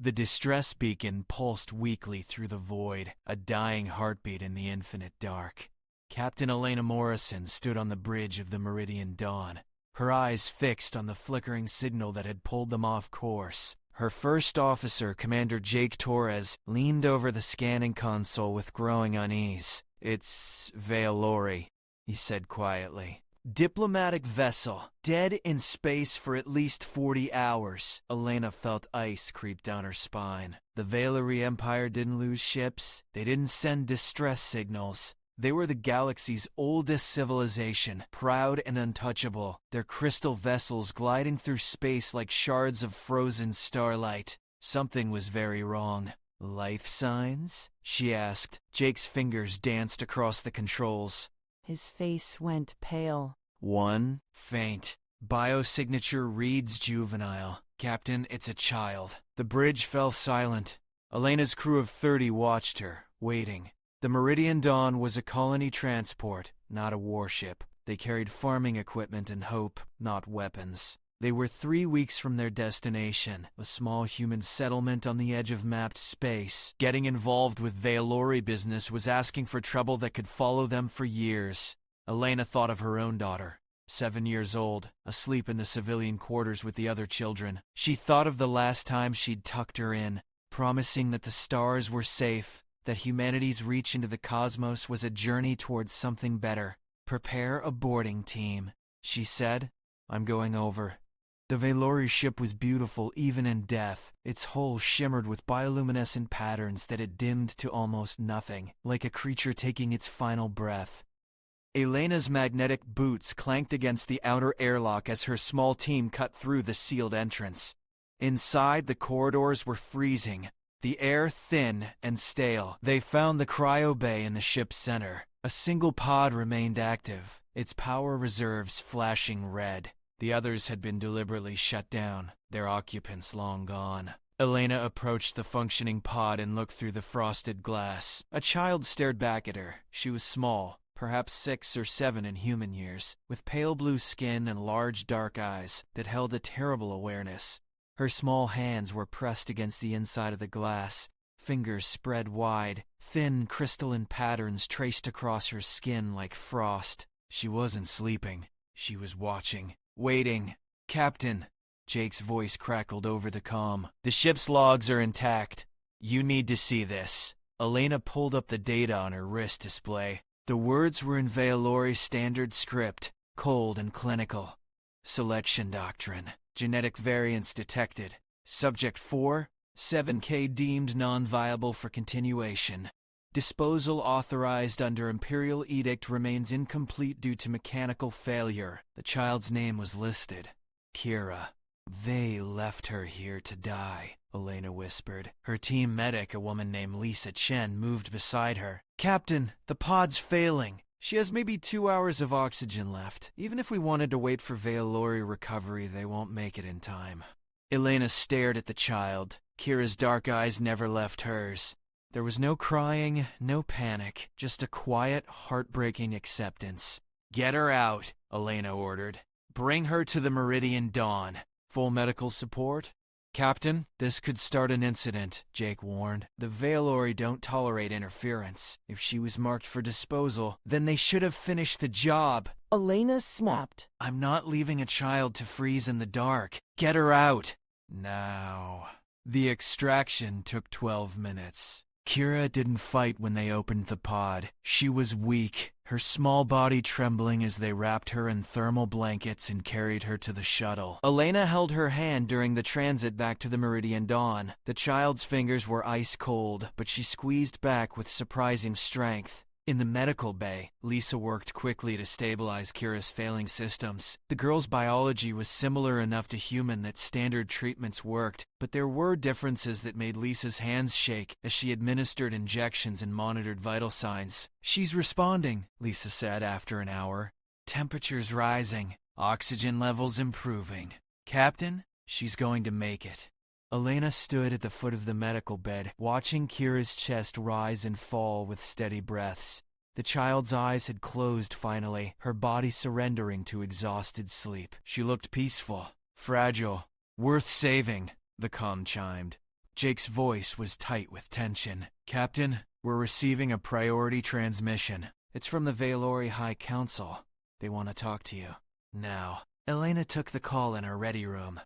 The distress beacon pulsed weakly through the void, a dying heartbeat in the infinite dark. Captain Elena Morrison stood on the bridge of the Meridian Dawn, her eyes fixed on the flickering signal that had pulled them off course. Her first officer, Commander Jake Torres, leaned over the scanning console with growing unease. "It's Veilori," he said quietly. "Diplomatic vessel, dead in space for at least 40 hours. Elena felt ice creep down her spine. The Veilori Empire didn't lose ships. They didn't send distress signals. They were the galaxy's oldest civilization, proud and untouchable, their crystal vessels gliding through space like shards of frozen starlight. Something was very wrong. "Life signs?" she asked. Jake's fingers danced across the controls. His face went pale. "1, faint. Biosignature reads juvenile. Captain, it's a child." The bridge fell silent. Elena's crew of 30 watched her, waiting. The Meridian Dawn was a colony transport, not a warship. They carried farming equipment and hope, not weapons. They were 3 weeks from their destination, a small human settlement on the edge of mapped space. Getting involved with Veilori business was asking for trouble that could follow them for years. Elena thought of her own daughter, 7 years old, asleep in the civilian quarters with the other children. She thought of the last time she'd tucked her in, promising that the stars were safe, that humanity's reach into the cosmos was a journey towards something better. "Prepare a boarding team," she said. "I'm going over." The Veilori ship was beautiful even in death. Its hull shimmered with bioluminescent patterns that had dimmed to almost nothing, like a creature taking its final breath. Elena's magnetic boots clanked against the outer airlock as her small team cut through the sealed entrance. Inside, the corridors were freezing, the air thin and stale. They found the cryo bay in the ship's center. A single pod remained active, its power reserves flashing red. The others had been deliberately shut down, their occupants long gone. Elena approached the functioning pod and looked through the frosted glass. A child stared back at her. She was small, perhaps 6 or 7 in human years, with pale blue skin and large dark eyes that held a terrible awareness. Her small hands were pressed against the inside of the glass, fingers spread wide, thin crystalline patterns traced across her skin like frost. She wasn't sleeping. She was watching, waiting. "Captain," Jake's voice crackled over the comm. "The ship's logs are intact. You need to see this." Elena pulled up the data on her wrist display. The words were in Veilori standard script, cold and clinical. "Selection doctrine. Genetic variants detected. Subject 4, 7K deemed non-viable for continuation. Disposal authorized under Imperial Edict remains incomplete due to mechanical failure." The child's name was listed. Kira. "They left her here to die," Elena whispered. Her team medic, a woman named Lisa Chen, moved beside her. "Captain, the pod's failing. She has maybe 2 hours of oxygen left. Even if we wanted to wait for Veilori recovery, they won't make it in time." Elena stared at the child. Kira's dark eyes never left hers. There was no crying, no panic, just a quiet, heartbreaking acceptance. "Get her out," Elena ordered. "Bring her to the Meridian Dawn. Full medical support?" "Captain, this could start an incident," Jake warned. "The Veilori don't tolerate interference. If she was marked for disposal, then they should have finished the job." Elena snapped. "I'm not leaving a child to freeze in the dark. Get her out. Now." The extraction took 12 minutes. Kira didn't fight when they opened the pod. She was weak, her small body trembling as they wrapped her in thermal blankets and carried her to the shuttle. Elena held her hand during the transit back to the Meridian Dawn. The child's fingers were ice cold, but she squeezed back with surprising strength. In the medical bay, Lisa worked quickly to stabilize Kira's failing systems. The girl's biology was similar enough to human that standard treatments worked, but there were differences that made Lisa's hands shake as she administered injections and monitored vital signs. "She's responding," Lisa said after an hour. "Temperature's rising, oxygen levels improving. Captain, she's going to make it." Elena stood at the foot of the medical bed, watching Kira's chest rise and fall with steady breaths. The child's eyes had closed finally, her body surrendering to exhausted sleep. She looked peaceful, fragile, worth saving, the comm chimed. Jake's voice was tight with tension. Captain, we're receiving a priority transmission. It's from the Valori High Council. They want to talk to you. Now. Elena took the call in her ready room.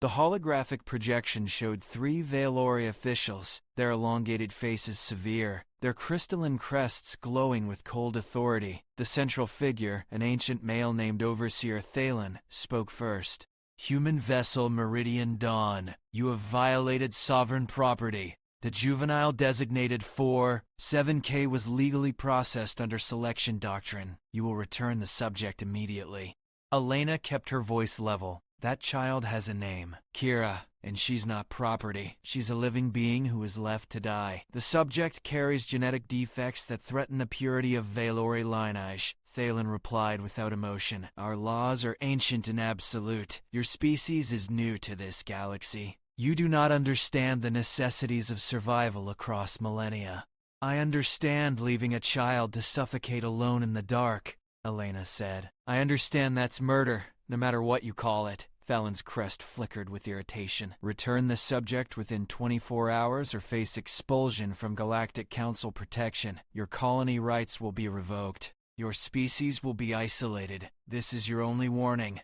The holographic projection showed 3 Valori officials, their elongated faces severe, their crystalline crests glowing with cold authority. The central figure, an ancient male named Overseer Thalen, spoke first. Human vessel Meridian Dawn, you have violated sovereign property. The juvenile designated 7K was legally processed under selection doctrine. You will return the subject immediately. Elena kept her voice level. That child has a name, Kira, and she's not property. She's a living being who is left to die. The subject carries genetic defects that threaten the purity of Valori lineage. Thalen replied without emotion. Our laws are ancient and absolute. Your species is new to this galaxy. You do not understand the necessities of survival across millennia. I understand leaving a child to suffocate alone in the dark, Elena said. I understand that's murder, no matter what you call it. Thalen's crest flickered with irritation. Return the subject within 24 hours or face expulsion from Galactic Council protection. Your colony rights will be revoked. Your species will be isolated. This is your only warning.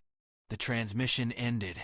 The transmission ended.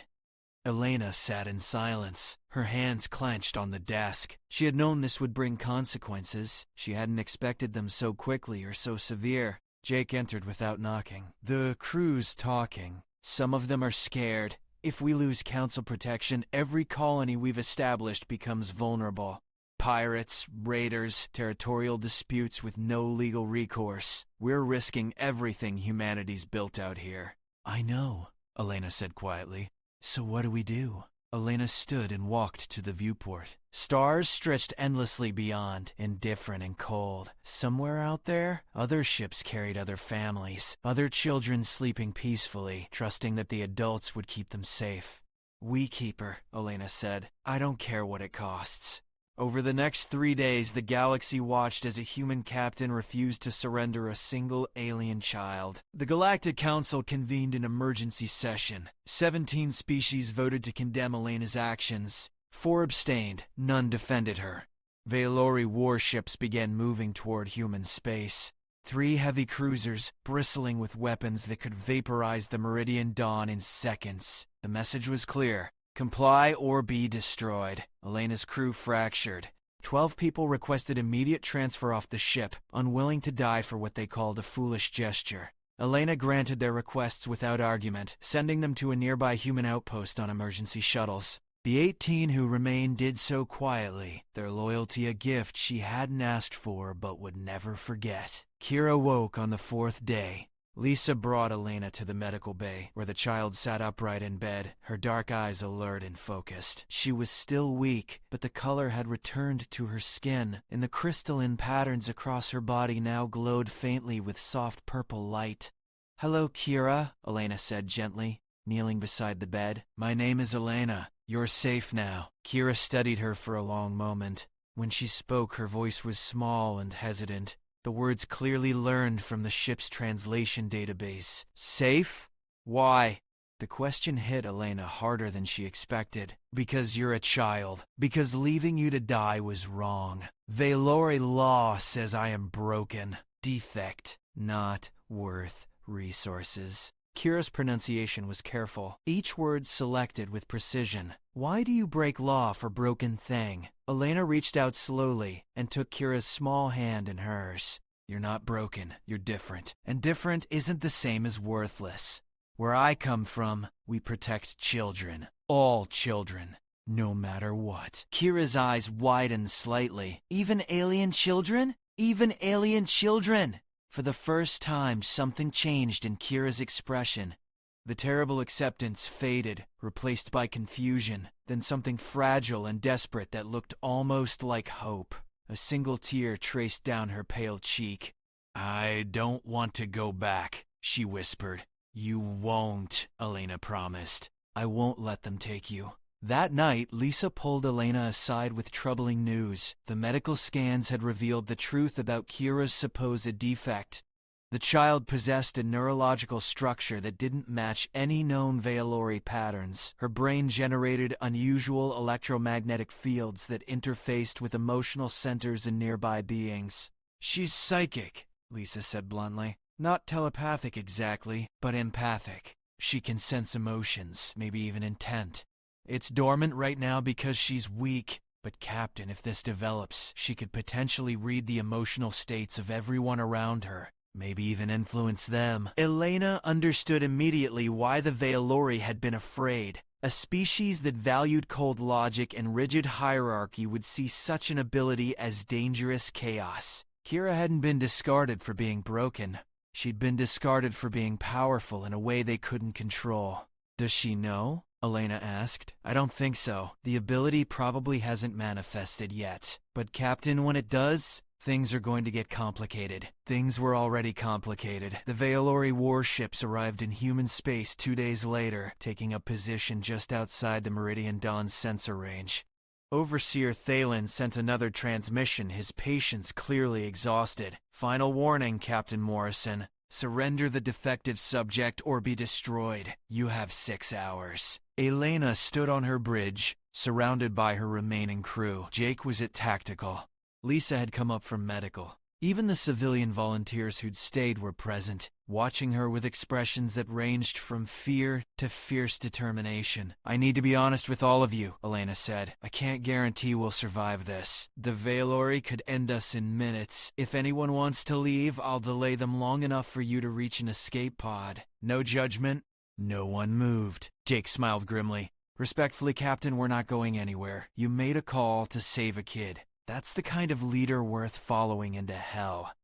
Elena sat in silence, her hands clenched on the desk. She had known this would bring consequences. She hadn't expected them so quickly or so severe. Jake entered without knocking. The crew's talking. Some of them are scared. If we lose council protection, every colony we've established becomes vulnerable. Pirates, raiders, territorial disputes with no legal recourse. We're risking everything humanity's built out here. I know, Elena said quietly. So what do we do? Elena stood and walked to the viewport. Stars stretched endlessly beyond, indifferent and cold. Somewhere out there, other ships carried other families, other children sleeping peacefully, trusting that the adults would keep them safe. We keep her, Elena said. I don't care what it costs. Over the next 3 days, the galaxy watched as a human captain refused to surrender a single alien child. The Galactic Council convened an emergency session. 17 species voted to condemn Elena's actions. 4 abstained, none defended her. Valori warships began moving toward human space. 3 heavy cruisers, bristling with weapons that could vaporize the Meridian Dawn in seconds. The message was clear. Comply or be destroyed. Elena's crew fractured. 12 people requested immediate transfer off the ship, unwilling to die for what they called a foolish gesture. Elena granted their requests without argument, sending them to a nearby human outpost on emergency shuttles. The 18 who remained did so quietly, their loyalty a gift she hadn't asked for but would never forget. Kira woke on the 4th day. Lisa brought Elena to the medical bay, where the child sat upright in bed, her dark eyes alert and focused. She was still weak, but the color had returned to her skin, and the crystalline patterns across her body now glowed faintly with soft purple light. Hello, Kira, Elena said gently, kneeling beside the bed. My name is Elena. You're safe now. Kira studied her for a long moment. When she spoke, her voice was small and hesitant. The words clearly learned from the ship's translation database. Safe? Why? The question hit Elena harder than she expected. Because you're a child. Because leaving you to die was wrong. Valori law says I am broken. Defect, not worth resources. Kira's pronunciation was careful, each word selected with precision. Why do you break law for broken thing? Elena reached out slowly and took Kira's small hand in hers. You're not broken, you're different. And different isn't the same as worthless. Where I come from, we protect children. All children. No matter what. Kira's eyes widened slightly. Even alien children? Even alien children! For the first time, something changed in Kira's expression. The terrible acceptance faded, replaced by confusion, then something fragile and desperate that looked almost like hope. A single tear traced down her pale cheek. I don't want to go back, she whispered. You won't, Elena promised. I won't let them take you. That night, Lisa pulled Elena aside with troubling news. The medical scans had revealed the truth about Kira's supposed defect. The child possessed a neurological structure that didn't match any known Veilori patterns. Her brain generated unusual electromagnetic fields that interfaced with emotional centers in nearby beings. "She's psychic," Lisa said bluntly. "Not telepathic exactly, but empathic. She can sense emotions, maybe even intent. It's dormant right now because she's weak. But Captain, if this develops, she could potentially read the emotional states of everyone around her. Maybe even influence them." Elena understood immediately why the Veilori had been afraid. A species that valued cold logic and rigid hierarchy would see such an ability as dangerous chaos. Kira hadn't been discarded for being broken. She'd been discarded for being powerful in a way they couldn't control. "Does she know?" Elena asked. "I don't think so. The ability probably hasn't manifested yet. But Captain, when it does, things are going to get complicated." Things were already complicated. The Veilori warships arrived in human space 2 days later, taking up position just outside the Meridian Dawn's sensor range. Overseer Thalen sent another transmission, his patience clearly exhausted. "Final warning, Captain Morrison. Surrender the defective subject or be destroyed. You have 6 hours." Elena stood on her bridge, surrounded by her remaining crew. Jake was at tactical. Lisa had come up from medical. Even the civilian volunteers who'd stayed were present, watching her with expressions that ranged from fear to fierce determination. "I need to be honest with all of you," Elena said. "I can't guarantee we'll survive this. The Veilori could end us in minutes. If anyone wants to leave, I'll delay them long enough for you to reach an escape pod. No judgment." No one moved. Jake smiled grimly. "Respectfully, Captain, we're not going anywhere. You made a call to save a kid. That's the kind of leader worth following into hell."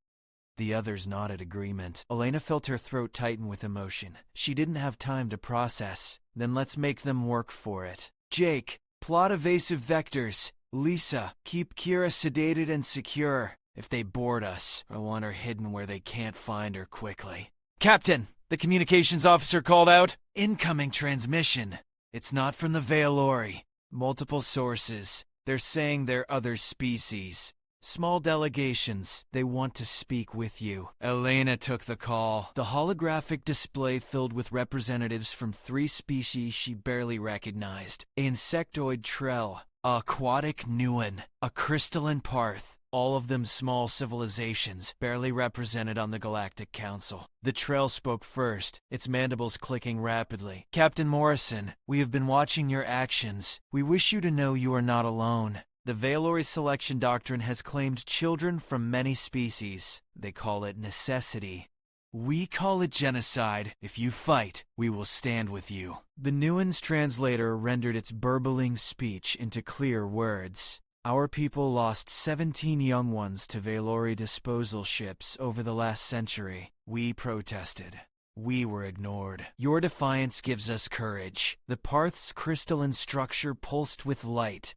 The others nodded agreement. Elena felt her throat tighten with emotion. She didn't have time to process. "Then let's make them work for it. Jake, plot evasive vectors. Lisa, keep Kira sedated and secure. If they board us, I want her hidden where they can't find her quickly." "Captain!" the communications officer called out. "Incoming transmission. It's not from the Veilori. Multiple sources. They're saying they're other species. Small delegations. They want to speak with you." Elena took the call. The holographic display filled with representatives from 3 species she barely recognized. An insectoid Trell, a aquatic Nuan, a crystalline Parth. All of them small civilizations, barely represented on the Galactic Council. The Trell spoke first, its mandibles clicking rapidly. "Captain Morrison, we have been watching your actions. We wish you to know you are not alone. The Veilori selection doctrine has claimed children from many species. They call it necessity. We call it genocide. If you fight, we will stand with you." The Nuan's translator rendered its burbling speech into clear words. "Our people lost 17 young ones to Veilori disposal ships over the last century. We protested. We were ignored. Your defiance gives us courage." The Parth's crystalline structure pulsed with light.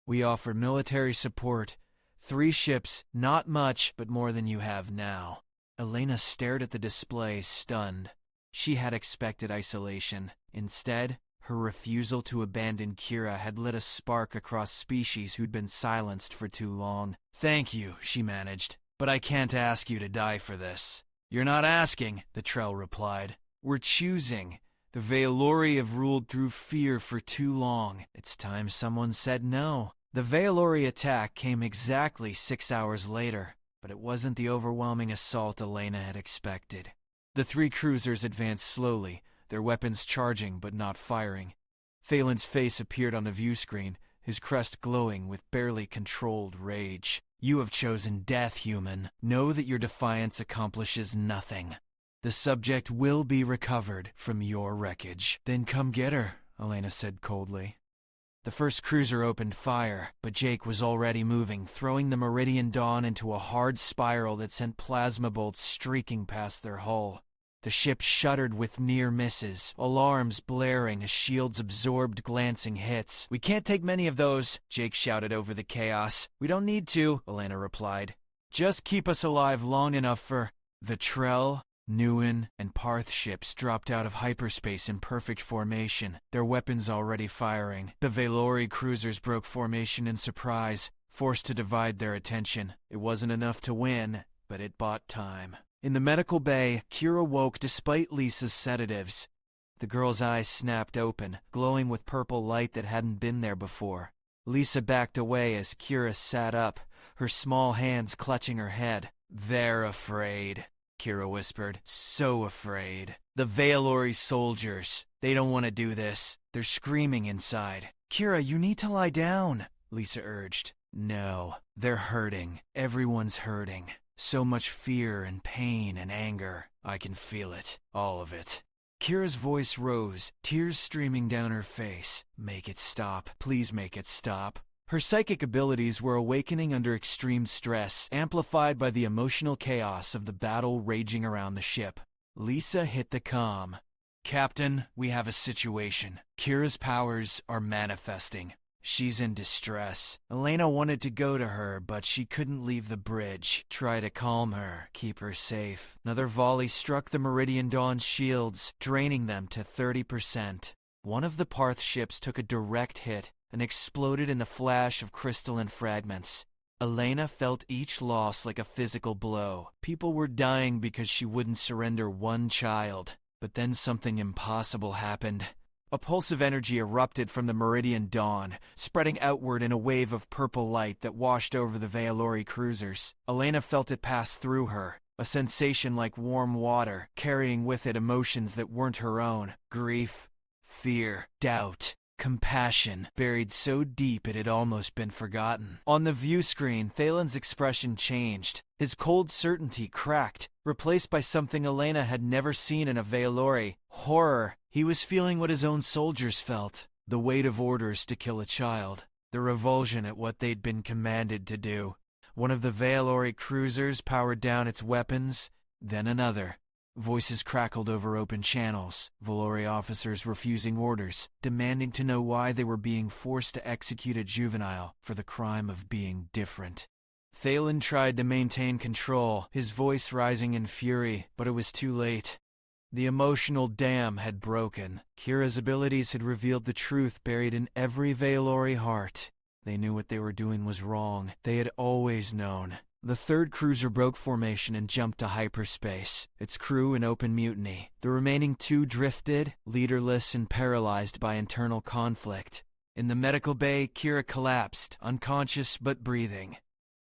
"We offer military support. 3 ships, not much, but more than you have now." Elena stared at the display, stunned. She had expected isolation. Instead, her refusal to abandon Kira had lit a spark across species who'd been silenced for too long. "Thank you," she managed, "but I can't ask you to die for this." "You're not asking," the Trell replied. "We're choosing. The Veilori have ruled through fear for too long. It's time someone said no." The Veilori attack came exactly 6 hours later, but it wasn't the overwhelming assault Elena had expected. The 3 cruisers advanced slowly, their weapons charging but not firing. Phelan's face appeared on the view screen, his crest glowing with barely controlled rage. "You have chosen death, human. Know that your defiance accomplishes nothing. The subject will be recovered from your wreckage." "Then come get her," Elena said coldly. The first cruiser opened fire, but Jake was already moving, throwing the Meridian Dawn into a hard spiral that sent plasma bolts streaking past their hull. The ship shuddered with near misses, alarms blaring as shields absorbed glancing hits. "We can't take many of those," Jake shouted over the chaos. "We don't need to," Elena replied. "Just keep us alive long enough for—" The Trell, Nuan, and Parth ships dropped out of hyperspace in perfect formation, their weapons already firing. The Veilori cruisers broke formation in surprise, forced to divide their attention. It wasn't enough to win, but it bought time. In the medical bay, Kira woke despite Lisa's sedatives. The girl's eyes snapped open, glowing with purple light that hadn't been there before. Lisa backed away as Kira sat up, her small hands clutching her head. "They're afraid," Kira whispered. "So afraid. The Valori soldiers. They don't want to do this. They're screaming inside." "Kira, you need to lie down," Lisa urged. "No, they're hurting. Everyone's hurting. So much fear and pain and anger. I can feel it. All of it." Kira's voice rose, tears streaming down her face. "Make it stop. Please make it stop." Her psychic abilities were awakening under extreme stress, amplified by the emotional chaos of the battle raging around the ship. Lisa hit the comm. "Captain, we have a situation. Kira's powers are manifesting. She's in distress. Elena wanted to go to her, but she couldn't leave the bridge. Try to calm her, keep her safe." Another volley struck the Meridian Dawn's shields, draining them to 30%. One of the Parth ships took a direct hit and exploded in a flash of crystalline fragments. Elena felt each loss like a physical blow. People were dying because she wouldn't surrender one child. But then something impossible happened. A pulse of energy erupted from the Meridian Dawn, spreading outward in a wave of purple light that washed over the Valori cruisers. Elena felt it pass through her, a sensation like warm water, carrying with it emotions that weren't her own. Grief, fear, doubt, compassion, buried so deep it had almost been forgotten. On the view screen, Thalen's expression changed. His cold certainty cracked, replaced by something Elena had never seen in a Valori: horror. He was feeling what his own soldiers felt, the weight of orders to kill a child, the revulsion at what they'd been commanded to do. One of the Valori cruisers powered down its weapons, then another. Voices crackled over open channels, Valori officers refusing orders, demanding to know why they were being forced to execute a juvenile for the crime of being different. Thalen tried to maintain control, his voice rising in fury, but it was too late. The emotional dam had broken. Kira's abilities had revealed the truth buried in every Valori heart. They knew what they were doing was wrong. They had always known. The third cruiser broke formation and jumped to hyperspace, its crew in open mutiny. The remaining two drifted, leaderless and paralyzed by internal conflict. In the medical bay, Kira collapsed, unconscious but breathing.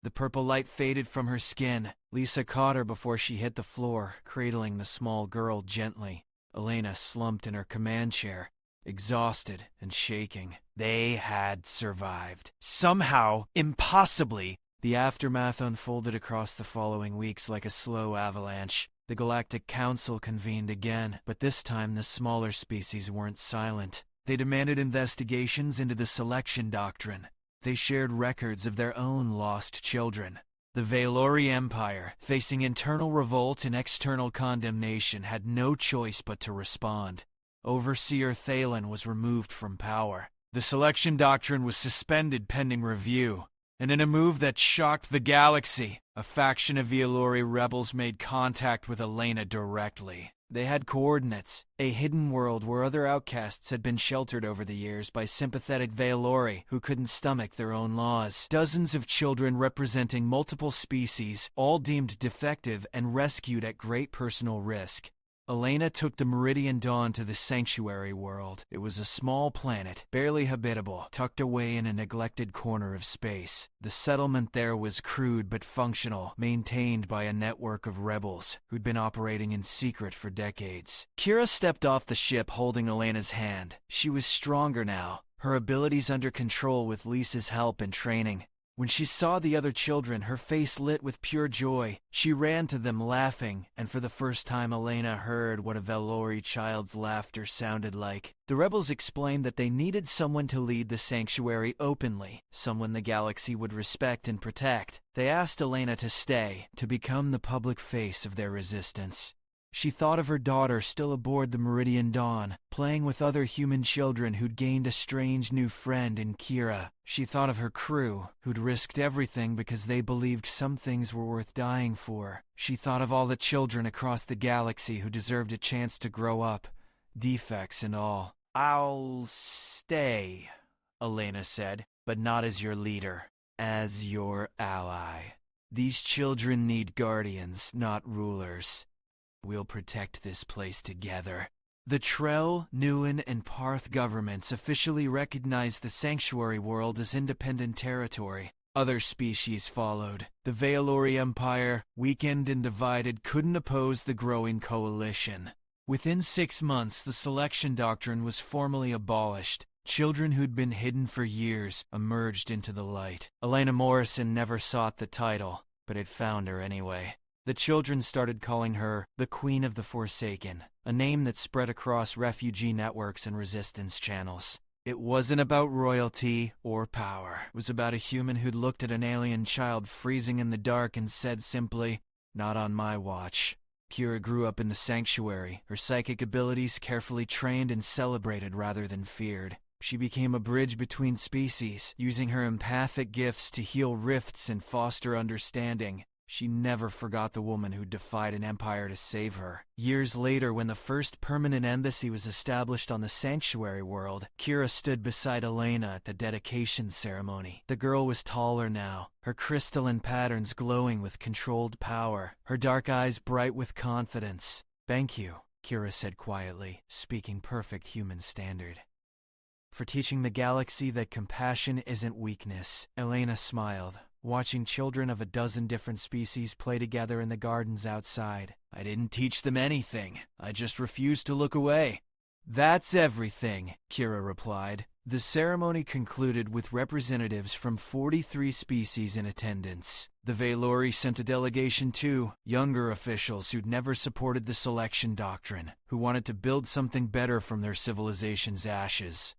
The purple light faded from her skin. Lisa caught her before she hit the floor, cradling the small girl gently. Elena slumped in her command chair, exhausted and shaking. They had survived. Somehow, impossibly. The aftermath unfolded across the following weeks like a slow avalanche. The Galactic Council convened again, but this time the smaller species weren't silent. They demanded investigations into the selection doctrine. They shared records of their own lost children. The Valori Empire, facing internal revolt and external condemnation, had no choice but to respond. Overseer Thalen was removed from power. The selection doctrine was suspended pending review. And in a move that shocked the galaxy, a faction of Valori rebels made contact with Elena directly. They had coordinates, a hidden world where other outcasts had been sheltered over the years by sympathetic Valori who couldn't stomach their own laws. Dozens of children representing multiple species, all deemed defective and rescued at great personal risk. Elena took the Meridian Dawn to the Sanctuary World. It was a small planet, barely habitable, tucked away in a neglected corner of space. The settlement there was crude but functional, maintained by a network of rebels who'd been operating in secret for decades. Kira stepped off the ship holding Elena's hand. She was stronger now, her abilities under control with Lisa's help and training. When she saw the other children, her face lit with pure joy. She ran to them laughing, and for the first time Elena heard what a Valori child's laughter sounded like. The rebels explained that they needed someone to lead the sanctuary openly, someone the galaxy would respect and protect. They asked Elena to stay, to become the public face of their resistance. She thought of her daughter still aboard the Meridian Dawn, playing with other human children who'd gained a strange new friend in Kira. She thought of her crew, who'd risked everything because they believed some things were worth dying for. She thought of all the children across the galaxy who deserved a chance to grow up, defects and all. "I'll stay," Elena said, "but not as your leader, as your ally." These children need guardians, not rulers. We'll protect this place together. The Trell, Newen, and Parth governments officially recognized the sanctuary world as independent territory. Other species followed. The Vaelori Empire, weakened and divided, couldn't oppose the growing coalition. Within 6 months, the selection doctrine was formally abolished. Children who'd been hidden for years emerged into the light. Elena Morrison never sought the title, but it found her anyway. The children started calling her the Queen of the Forsaken, a name that spread across refugee networks and resistance channels. It wasn't about royalty or power. It was about a human who'd looked at an alien child freezing in the dark and said simply, "Not on my watch." Kira grew up in the sanctuary, her psychic abilities carefully trained and celebrated rather than feared. She became a bridge between species, using her empathic gifts to heal rifts and foster understanding. She never forgot the woman who defied an empire to save her. Years later, when the first permanent embassy was established on the sanctuary world, Kira stood beside Elena at the dedication ceremony. The girl was taller now, her crystalline patterns glowing with controlled power, her dark eyes bright with confidence. "Thank you," Kira said quietly, speaking perfect human standard. "For teaching the galaxy that compassion isn't weakness." Elena smiled, watching children of a dozen different species play together in the gardens outside. "I didn't teach them anything. I just refused to look away." "That's everything," Kira replied. The ceremony concluded with representatives from 43 species in attendance. The Vaelori sent a delegation too, younger officials who'd never supported the selection doctrine, who wanted to build something better from their civilization's ashes.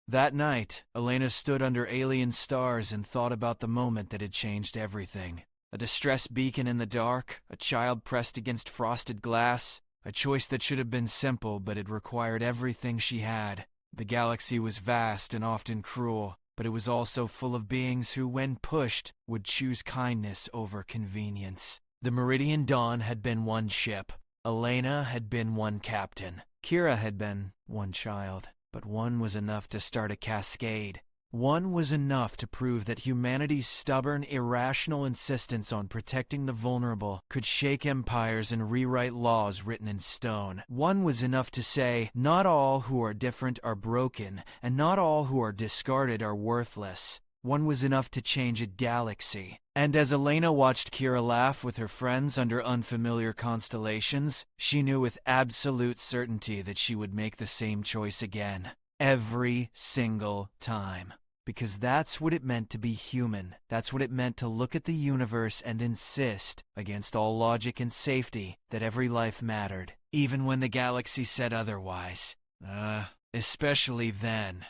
That night, Elena stood under alien stars and thought about the moment that had changed everything. A distress beacon in the dark, a child pressed against frosted glass, a choice that should have been simple, but it required everything she had. The galaxy was vast and often cruel, but it was also full of beings who, when pushed, would choose kindness over convenience. The Meridian Dawn had been one ship. Elena had been one captain. Kira had been one child. But one was enough to start a cascade. One was enough to prove that humanity's stubborn, irrational insistence on protecting the vulnerable could shake empires and rewrite laws written in stone. One was enough to say, not all who are different are broken, and not all who are discarded are worthless. One was enough to change a galaxy. And as Elena watched Kira laugh with her friends under unfamiliar constellations, she knew with absolute certainty that she would make the same choice again. Every single time. Because that's what it meant to be human. That's what it meant to look at the universe and insist, against all logic and safety, that every life mattered. Even when the galaxy said otherwise. Especially then.